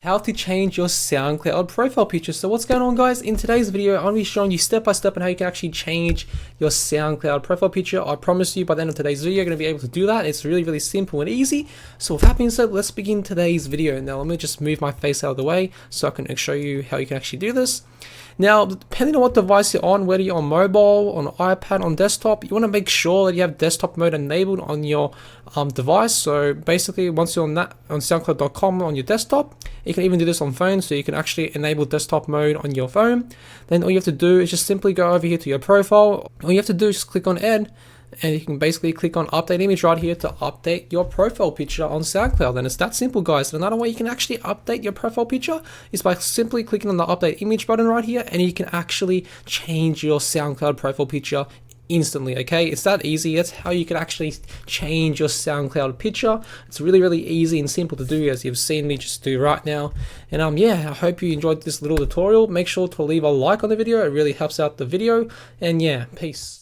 How to change your SoundCloud profile picture. So what's going on, guys? In today's video, I'm going to be showing you step by step on how you can actually change your SoundCloud profile picture. I promise you by the end of today's video, you're going to be able to do that. It's really simple and easy. So with that being said, let's begin today's video. Now let me just move my face out of the way so I can show you how you can actually do this. Now, depending on what device you're on, whether you're on mobile, on iPad, on desktop, you want to make sure that you have desktop mode enabled on your device. So basically, once you're on that on SoundCloud.com on your desktop, you can even do this on phone, so you can actually enable desktop mode on your phone. Then all you have to do is just simply go over here to your profile. All you have to do is click on Add, and you can basically click on Update Image right here to update your profile picture on SoundCloud. And it's that simple, guys. And another way you can actually update your profile picture is by simply clicking on the Update Image button right here, and you can actually change your SoundCloud profile picture instantly. Okay, it's that easy. That's how you can actually change your SoundCloud picture. It's really easy and simple to do, as you've seen me just do right now. And yeah, I hope you enjoyed this little tutorial. Make sure to leave a like on the video. It really helps out the video. And yeah, peace.